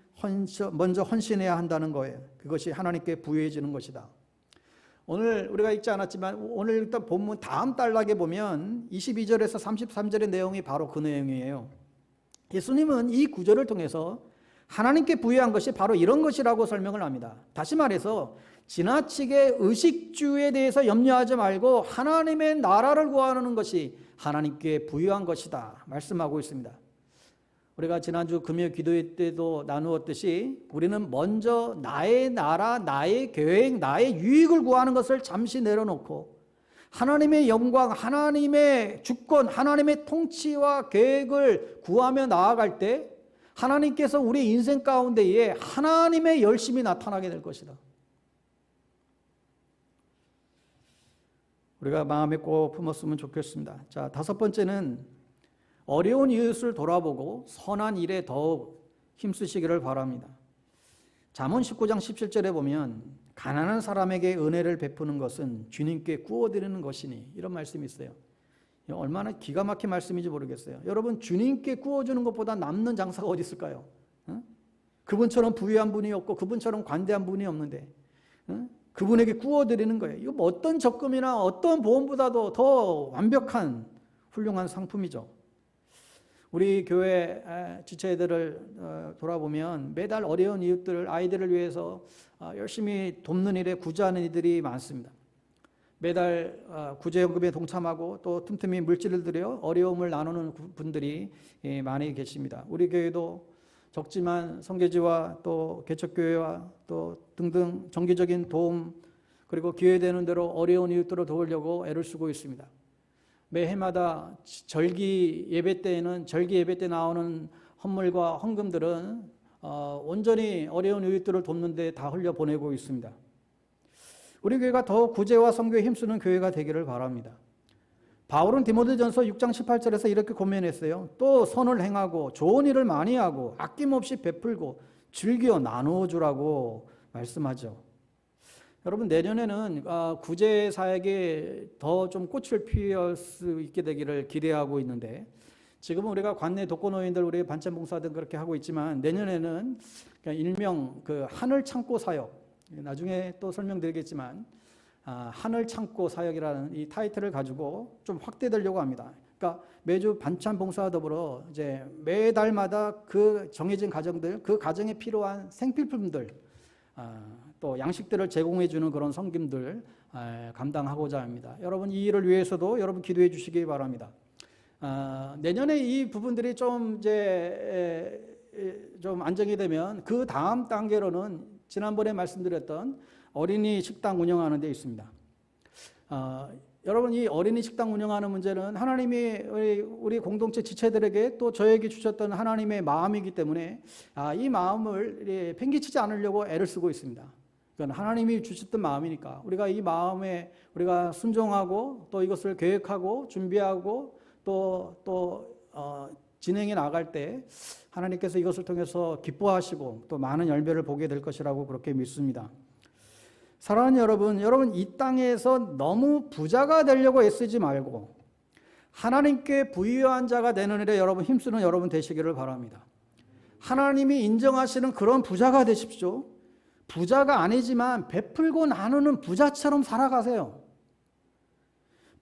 먼저 헌신해야 한다는 거예요. 그것이 하나님께 부여해지는 것이다. 오늘 우리가 읽지 않았지만 오늘 일단 본문 다음 단락에 보면 22절에서 33절의 내용이 바로 그 내용이에요. 예수님은 이 구절을 통해서 하나님께 부여한 것이 바로 이런 것이라고 설명을 합니다. 다시 말해서 지나치게 의식주에 대해서 염려하지 말고 하나님의 나라를 구하는 것이 하나님께 부여한 것이다 말씀하고 있습니다. 우리가 지난주 금요 기도회 때도 나누었듯이 우리는 먼저 나의 나라, 나의 계획, 나의 유익을 구하는 것을 잠시 내려놓고 하나님의 영광, 하나님의 주권, 하나님의 통치와 계획을 구하며 나아갈 때 하나님께서 우리 인생 가운데에 하나님의 열심이 나타나게 될 것이다. 우리가 마음에 꼭 품었으면 좋겠습니다. 자, 다섯 번째는 어려운 이웃을 돌아보고 선한 일에 더욱 힘쓰시기를 바랍니다. 잠언 19장 17절에 보면 가난한 사람에게 은혜를 베푸는 것은 주님께 구워드리는 것이니 이런 말씀이 있어요. 얼마나 기가 막힌 말씀인지 모르겠어요. 여러분, 주님께 구워주는 것보다 남는 장사가 어디 있을까요? 그분처럼 부유한 분이 없고 그분처럼 관대한 분이 없는데 그분에게 구워드리는 거예요. 이거 뭐 어떤 적금이나 어떤 보험보다도 더 완벽한 훌륭한 상품이죠. 우리 교회 지체들을 돌아보면 매달 어려운 이웃들, 아이들을 위해서 열심히 돕는 일에 구제하는 이들이 많습니다. 매달 구제연금에 동참하고 또 틈틈이 물질을 들여 어려움을 나누는 분들이 많이 계십니다. 우리 교회도 적지만 성계지와 또 개척교회와 또 등등 정기적인 도움 그리고 기회되는 대로 어려운 이웃들을 도우려고 애를 쓰고 있습니다. 매해마다 절기 예배 때에는 절기 예배 때 나오는 헌물과 헌금들은 온전히 어려운 이웃들을 돕는 데 다 흘려보내고 있습니다. 우리 교회가 더 구제와 선교에 힘쓰는 교회가 되기를 바랍니다. 바울은 디모데전서 6장 18절에서 이렇게 고면했어요. 또 선을 행하고 좋은 일을 많이 하고 아낌없이 베풀고 즐겨 나누어 주라고 말씀하죠. 여러분, 내년에는 구제 사역에 더 좀 꽃을 피울 수 있게 되기를 기대하고 있는데 지금은 우리가 관내 독거노인들 우리 반찬봉사들 그렇게 하고 있지만 내년에는 그냥 일명 그 하늘 창고 사역, 나중에 또 설명드리겠지만 하늘 창고 사역이라는 이 타이틀을 가지고 좀 확대되려고 합니다. 그러니까 매주 반찬 봉사와 더불어 이제 매달마다 그 정해진 가정들, 그 가정에 필요한 생필품들, 또 양식들을 제공해 주는 그런 섬김들 감당하고자 합니다. 여러분, 이 일을 위해서도 여러분 기도해 주시기 바랍니다. 내년에 이 부분들이 좀 안정이 되면 그 다음 단계로는 지난번에 말씀드렸던 어린이 식당 운영하는 데 있습니다. 여러분, 이 어린이 식당 운영하는 문제는 하나님이 우리 공동체 지체들에게 또 저에게 주셨던 하나님의 마음이기 때문에 이 마음을 팽개치지 않으려고 애를 쓰고 있습니다. 그러니까 하나님이 주셨던 마음이니까 우리가 이 마음에 우리가 순종하고 또 이것을 계획하고 준비하고 또 진행해 나갈 때 하나님께서 이것을 통해서 기뻐하시고 또 많은 열매를 보게 될 것이라고 그렇게 믿습니다. 사랑하는 여러분 이 땅에서 너무 부자가 되려고 애쓰지 말고 하나님께 부유한 자가 되는 일에 여러분 힘쓰는 여러분 되시기를 바랍니다. 하나님이 인정하시는 그런 부자가 되십시오. 부자가 아니지만 베풀고 나누는 부자처럼 살아가세요.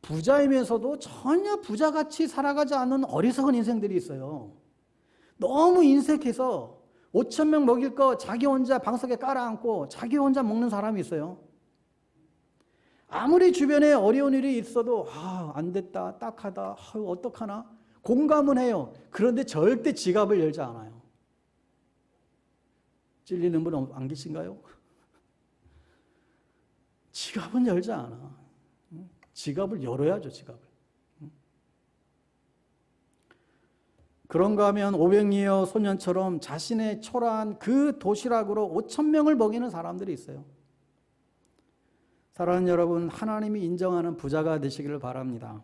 부자이면서도 전혀 부자같이 살아가지 않는 어리석은 인생들이 있어요. 너무 인색해서 5,000명 먹일 거 자기 혼자 방석에 깔아앉고 자기 혼자 먹는 사람이 있어요. 아무리 주변에 어려운 일이 있어도 안 됐다, 딱하다, 어떡하나 공감은 해요. 그런데 절대 지갑을 열지 않아요. 찔리는 분 안 계신가요? 지갑은 열지 않아. 지갑을 열어야죠, 지갑을. 그런가 하면 500리어 소년처럼 자신의 초라한 그 도시락으로 5,000명을 먹이는 사람들이 있어요. 사랑하는 여러분, 하나님이 인정하는 부자가 되시기를 바랍니다.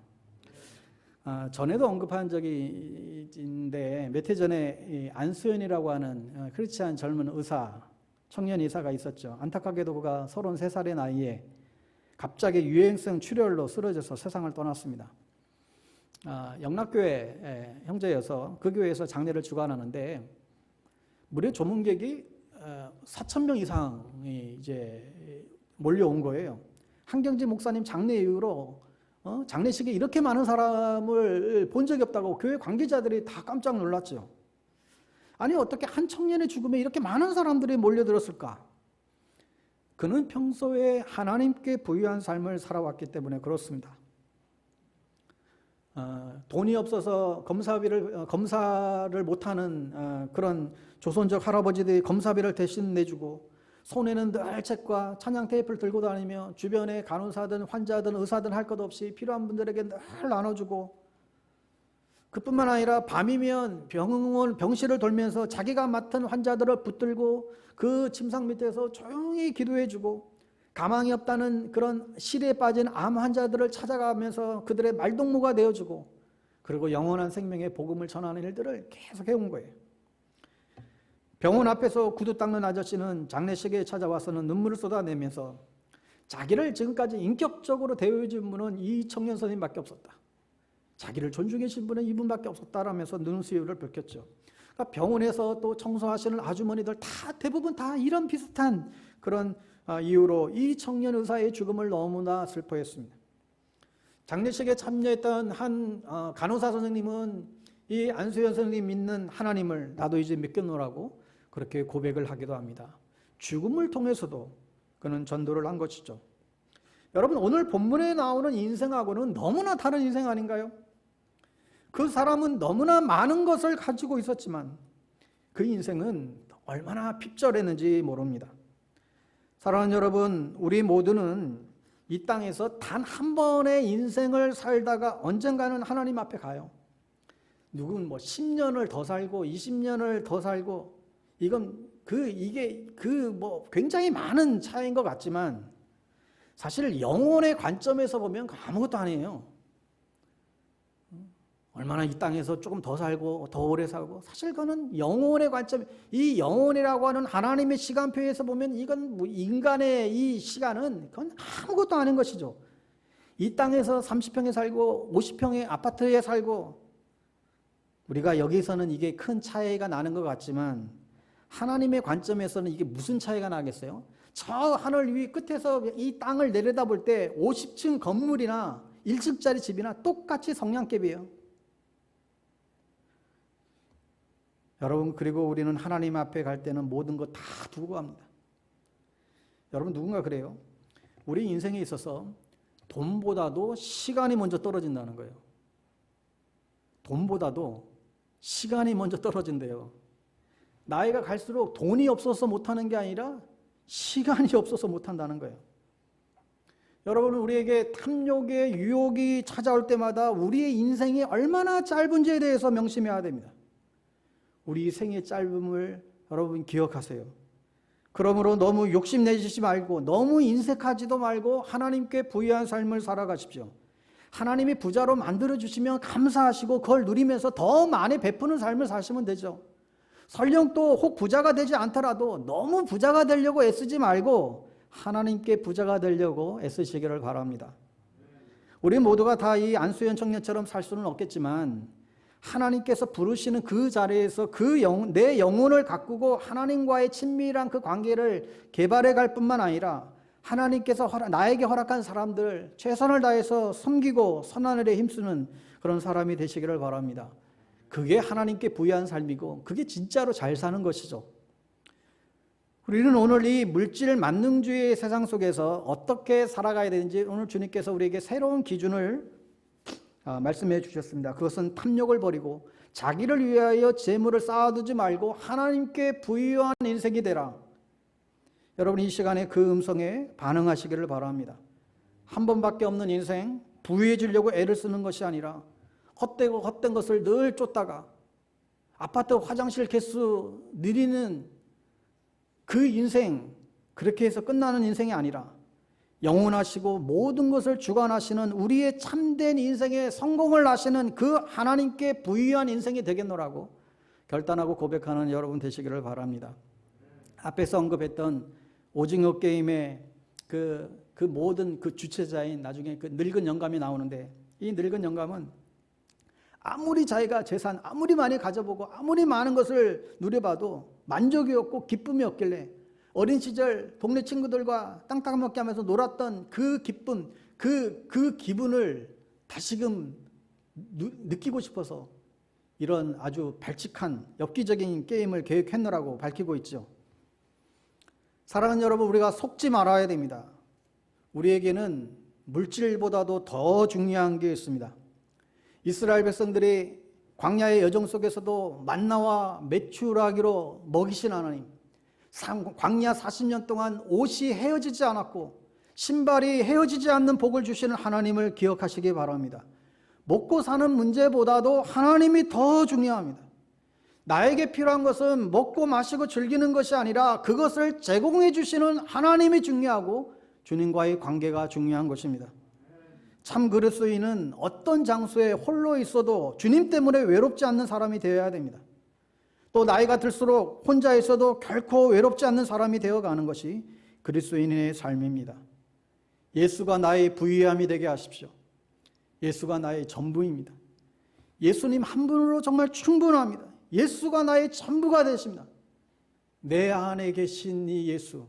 전에도 언급한 적이 있는데 몇 해 전에 안수연이라고 하는 크리스찬 젊은 의사, 청년 의사가 있었죠. 안타깝게도 그가 33살의 나이에 갑자기 유행성 출혈로 쓰러져서 세상을 떠났습니다. 영락교회 형제여서 그 교회에서 장례를 주관하는데 무려 조문객이 4,000명 이상이 이제 몰려온 거예요. 한경지 목사님 장례 이후로 장례식에 이렇게 많은 사람을 본 적이 없다고 교회 관계자들이 다 깜짝 놀랐죠. 아니 어떻게 한 청년의 죽음에 이렇게 많은 사람들이 몰려들었을까? 그는 평소에 하나님께 부유한 삶을 살아왔기 때문에 그렇습니다. 돈이 없어서 검사를 못하는 그런 조선족 할아버지들이 검사비를 대신 내주고, 손에는 늘 책과 찬양 테이프를 들고 다니며 주변에 간호사든 환자든 의사든 할 것 없이 필요한 분들에게 늘 나눠주고, 그뿐만 아니라 밤이면 병실을 돌면서 자기가 맡은 환자들을 붙들고 그 침상 밑에서 조용히 기도해주고, 가망이 없다는 그런 시리에 빠진 암 환자들을 찾아가면서 그들의 말동무가 되어주고, 그리고 영원한 생명의 복음을 전하는 일들을 계속 해온 거예요. 병원 앞에서 구두 닦는 아저씨는 장례식에 찾아와서는 눈물을 쏟아내면서 자기를 지금까지 인격적으로 대우해준 분은 이 청년 선생님밖에 없었다. 자기를 존중해주신 분은 이분밖에 없었다라면서 눈수유를 붉혔죠. 그러니까 병원에서 또 청소하시는 아주머니들 다 대부분 다 이런 비슷한 그런 이유로 이 청년 의사의 죽음을 너무나 슬퍼했습니다. 장례식에 참여했던 한 간호사 선생님은 이 안수현 선생님 믿는 하나님을 나도 이제 믿겠노라고 그렇게 고백을 하기도 합니다. 죽음을 통해서도 그는 전도를 한 것이죠. 여러분, 오늘 본문에 나오는 인생하고는 너무나 다른 인생 아닌가요? 그 사람은 너무나 많은 것을 가지고 있었지만 그 인생은 얼마나 핍절했는지 모릅니다. 사랑하는 여러분, 우리 모두는 이 땅에서 단 한 번의 인생을 살다가 언젠가는 하나님 앞에 가요. 누군 10년을 더 살고 20년을 더 살고, 이건 이게 굉장히 많은 차이인 것 같지만 사실 영혼의 관점에서 보면 아무것도 아니에요. 얼마나 이 땅에서 조금 더 살고 더 오래 살고, 사실 그거는 영혼의 관점, 이 영혼이라고 하는 하나님의 시간표에서 보면 이건 인간의 이 시간은 그건 아무것도 아닌 것이죠. 이 땅에서 30평에 살고 50평의 아파트에 살고, 우리가 여기서는 이게 큰 차이가 나는 것 같지만 하나님의 관점에서는 이게 무슨 차이가 나겠어요? 저 하늘 위 끝에서 이 땅을 내려다볼 때 50층 건물이나 1층짜리 집이나 똑같이 성냥개비예요. 여러분, 그리고 우리는 하나님 앞에 갈 때는 모든 것 다 두고 갑니다. 여러분, 누군가 그래요. 우리 인생에 있어서 돈보다도 시간이 먼저 떨어진다는 거예요. 돈보다도 시간이 먼저 떨어진대요. 나이가 갈수록 돈이 없어서 못하는 게 아니라 시간이 없어서 못한다는 거예요. 여러분, 우리에게 탐욕의 유혹이 찾아올 때마다 우리의 인생이 얼마나 짧은지에 대해서 명심해야 됩니다. 우리 생의 짧음을 여러분 기억하세요. 그러므로 너무 욕심내시지 말고 너무 인색하지도 말고 하나님께 부유한 삶을 살아가십시오. 하나님이 부자로 만들어주시면 감사하시고 그걸 누리면서 더 많이 베푸는 삶을 사시면 되죠. 설령 또 혹 부자가 되지 않더라도 너무 부자가 되려고 애쓰지 말고 하나님께 부자가 되려고 애쓰시기를 바랍니다. 우리 모두가 다 이 안수현 청년처럼 살 수는 없겠지만 하나님께서 부르시는 그 자리에서 내 영혼을 가꾸고 하나님과의 친밀한 그 관계를 개발해 갈 뿐만 아니라 하나님께서 나에게 허락한 사람들 최선을 다해서 섬기고 선한 일에 힘쓰는 그런 사람이 되시기를 바랍니다. 그게 하나님께 부유한 삶이고 그게 진짜로 잘 사는 것이죠. 우리는 오늘 이 물질 만능주의 세상 속에서 어떻게 살아가야 되는지 오늘 주님께서 우리에게 새로운 기준을 말씀해 주셨습니다. 그것은 탐욕을 버리고 자기를 위하여 재물을 쌓아두지 말고 하나님께 부유한 인생이 되라. 여러분, 이 시간에 그 음성에 반응하시기를 바랍니다. 한 번밖에 없는 인생, 부유해지려고 애를 쓰는 것이 아니라 헛되고 헛된 것을 늘 쫓다가 아파트 화장실 개수 늘리는 그 인생, 그렇게 해서 끝나는 인생이 아니라 영원하시고 모든 것을 주관하시는 우리의 참된 인생의 성공을 하시는 그 하나님께 부유한 인생이 되겠노라고 결단하고 고백하는 여러분 되시기를 바랍니다. 앞에서 언급했던 오징어 게임의 그 모든 그 주체자인 나중에 그 늙은 영감이 나오는데, 이 늙은 영감은 아무리 자기가 재산 아무리 많이 가져보고 아무리 많은 것을 누려봐도 만족이었고 기쁨이 없길래 어린 시절 동네 친구들과 땅 따먹기 하면서 놀았던 그 기쁨, 그 기분을 다시금 느끼고 싶어서 이런 아주 발칙한 엽기적인 게임을 계획했노라고 밝히고 있죠. 사랑하는 여러분, 우리가 속지 말아야 됩니다. 우리에게는 물질보다도 더 중요한 게 있습니다. 이스라엘 백성들이 광야의 여정 속에서도 만나와 메추라기로 먹이신 하나님, 광야 40년 동안 옷이 헤어지지 않았고 신발이 헤어지지 않는 복을 주시는 하나님을 기억하시기 바랍니다. 먹고 사는 문제보다도 하나님이 더 중요합니다. 나에게 필요한 것은 먹고 마시고 즐기는 것이 아니라 그것을 제공해 주시는 하나님이 중요하고 주님과의 관계가 중요한 것입니다. 참 그리스도인은 어떤 장소에 홀로 있어도 주님 때문에 외롭지 않는 사람이 되어야 됩니다. 또 나이가 들수록 혼자 있어도 결코 외롭지 않는 사람이 되어가는 것이 그리스도인의 삶입니다. 예수가 나의 부유함이 되게 하십시오. 예수가 나의 전부입니다. 예수님 한 분으로 정말 충분합니다. 예수가 나의 전부가 되십니다. 내 안에 계신 이 예수,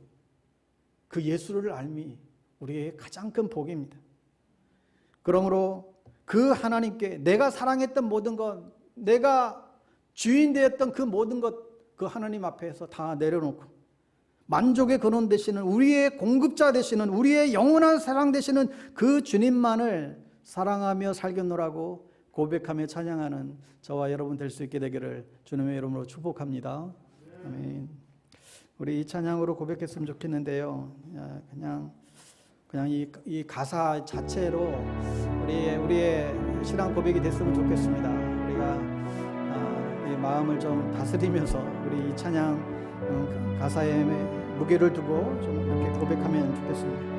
그 예수를 알미 우리의 가장 큰 복입니다. 그러므로 그 하나님께 내가 사랑했던 모든 것, 내가 주인 되었던 그 모든 것, 그 하나님 앞에서 다 내려놓고 만족의 근원 되시는, 우리의 공급자 되시는, 우리의 영원한 사랑 되시는 그 주님만을 사랑하며 살겠노라고 고백하며 찬양하는 저와 여러분 될 수 있게 되기를 주님의 이름으로 축복합니다. 아멘. 우리 이 찬양으로 고백했으면 좋겠는데요. 그냥 이 가사 자체로 우리의 신앙 고백이 됐으면 좋겠습니다. 우리가 이 마음을 좀 다스리면서 우리 이 찬양 가사에 무게를 두고 좀 이렇게 고백하면 좋겠습니다.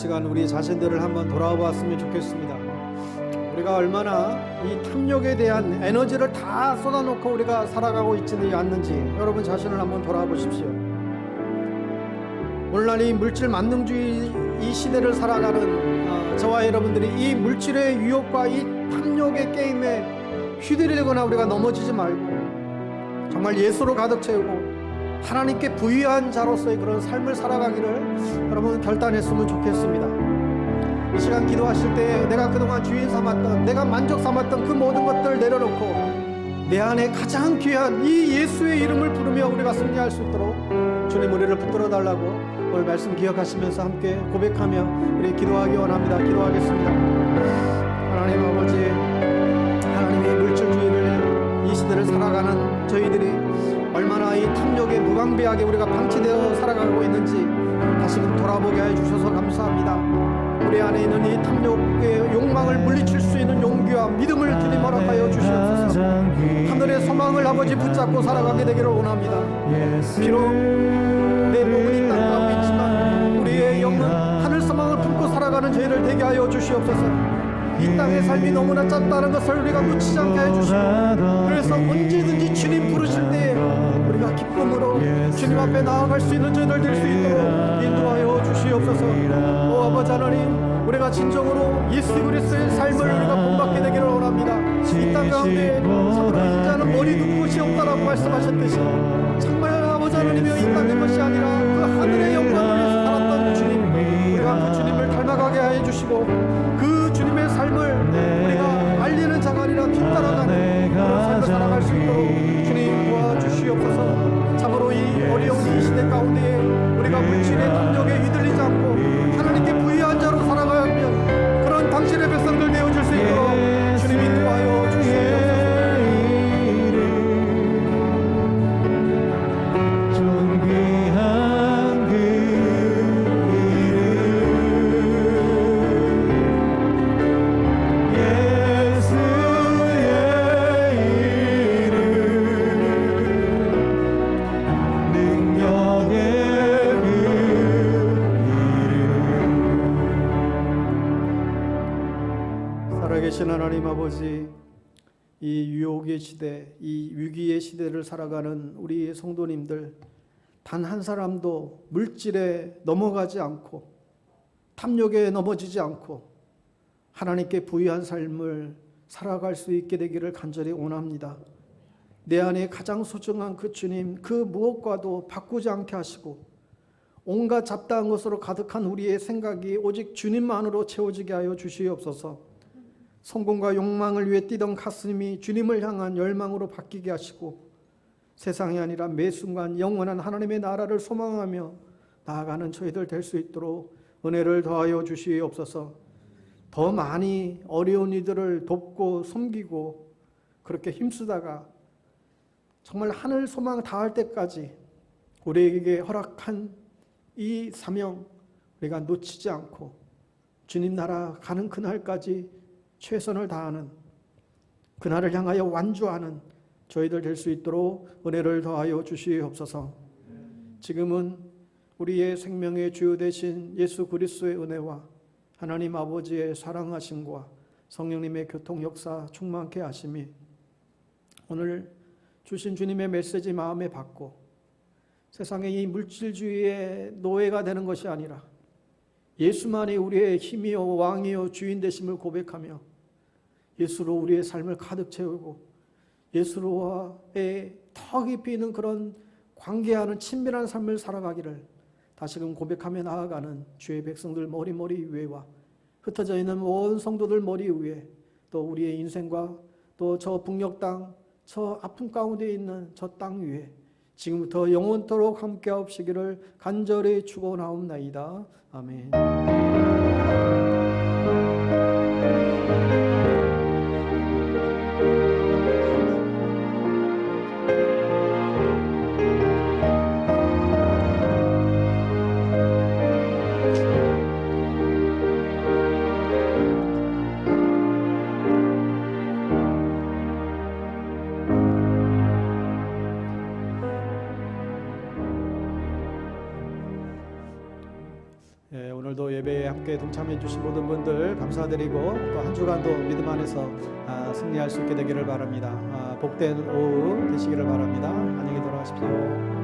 시간 우리 자신들을 한번 돌아보았으면 좋겠습니다. 우리가 얼마나 이 탐욕에 대한 에너지를 다 쏟아놓고 우리가 살아가고 있지는 않는지 여러분 자신을 한번 돌아보십시오. 오늘날 이 물질 만능주의 이 시대를 살아가는 저와 여러분들이 이 물질의 유혹과 이 탐욕의 게임에 휘둘리거나 우리가 넘어지지 말고 정말 예수로 가득 채우고 하나님께 부유한 자로서의 그런 삶을 살아가기를 여러분 결단했으면 좋겠습니다. 이 시간 기도하실 때 내가 그동안 주인 삼았던, 내가 만족 삼았던 그 모든 것들을 내려놓고 내 안에 가장 귀한 이 예수의 이름을 부르며 우리가 승리할 수 있도록 주님 우리를 붙들어 달라고 오늘 말씀 기억하시면서 함께 고백하며 우리 기도하기 원합니다. 기도하겠습니다. 하나님 아버지, 하나님의 물질주의를 이 시대를 살아가는 저희들이 얼마나 이 탐욕에 무방비하게 우리가 방치되어 살아가고 있는지 다시금 돌아보게 해주셔서 감사합니다. 우리 안에 있는 이 탐욕의 욕망을 물리칠 수 있는 용기와 믿음을 주님 허락하여 주시옵소서. 하늘의 소망을 아버지 붙잡고 살아가게 되기를 원합니다. 비록 내 몸은 이 땅 가운데 있지만 우리의 영은 하늘 소망을 품고 살아가는 저희를 되게 하여 주시옵소서. 이 땅의 삶이 너무나 짧다는 것을 우리가 놓치지 않게 해주시고 그래서 언제든지 주님 부르실 때 우리가 기쁨으로 주님 앞에 나아갈 수 있는 저희들 될 수 있도록 인도하여 주시옵소서. 오 아버지 하나님, 우리가 진정으로 예수 그리스도의 삶을 우리가 본받게 되기를 원합니다. 이 땅 가운데 참으로 인자는 머리 둘 곳이 없다라고 말씀하셨듯이 정말 아버지 하나님이여 이 땅의 것이 아니라 그 하늘의 영광을 위해서 살았던 주님, 우리가 그 주님을 닮아가게 해주시고 그 주님의 삶을 우리가 알리는 자가 아니라 뒤따라가는 그런 삶을 살아갈 수 있도록 주님 도와주시옵소서. 참으로 이 어려운 이 시대 가운데 우리가 물질의 탐욕에 휘둘리지 않고 하나님께 부유한 자로 살아가며 그런 당신의 백성들 되어줄 수 있도록 주님이 도와여 주시옵소서. 살아계신 하나님 아버지, 이 유혹의 시대, 이 위기의 시대를 살아가는 우리 성도님들 단 한 사람도 물질에 넘어가지 않고 탐욕에 넘어지지 않고 하나님께 부유한 삶을 살아갈 수 있게 되기를 간절히 원합니다. 내 안에 가장 소중한 그 주님, 그 무엇과도 바꾸지 않게 하시고 온갖 잡다한 것으로 가득한 우리의 생각이 오직 주님만으로 채워지게 하여 주시옵소서. 성공과 욕망을 위해 뛰던 가슴이 주님을 향한 열망으로 바뀌게 하시고 세상이 아니라 매 순간 영원한 하나님의 나라를 소망하며 나아가는 저희들 될 수 있도록 은혜를 더하여 주시옵소서. 더 많이 어려운 이들을 돕고 섬기고 그렇게 힘쓰다가 정말 하늘 소망 다할 때까지 우리에게 허락한 이 사명 우리가 놓치지 않고 주님 나라 가는 그날까지 최선을 다하는, 그날을 향하여 완주하는 저희들 될 수 있도록 은혜를 더하여 주시옵소서. 지금은 우리의 생명의 주요 되신 예수 그리스도의 은혜와 하나님 아버지의 사랑하심과 성령님의 교통 역사 충만케 하심이 오늘 주신 주님의 메시지 마음에 받고 세상의 이 물질주의의 노예가 되는 것이 아니라 예수만이 우리의 힘이요 왕이요 주인 되심을 고백하며 예수로 우리의 삶을 가득 채우고 예수로와의 더 깊이 있는 그런 관계하는 친밀한 삶을 살아가기를 다시금 고백하며 나아가는 주의 백성들 머리 위에와 흩어져 있는 온 성도들 머리 위에 또 우리의 인생과 또 저 북녘 땅, 저 아픔 가운데 있는 저 땅 위에 지금부터 영원토록 함께 하옵시기를 간절히 축원하옵나이다. 아멘. 오늘 오늘도 예배에 함께 동참해 주신 모든 분들 감사드리고 또 한 주간도 믿음 안에서 승리할 수 있게 되기를 바랍니다. 복된 오후 되시기를 바랍니다. 안녕히 돌아가십시오.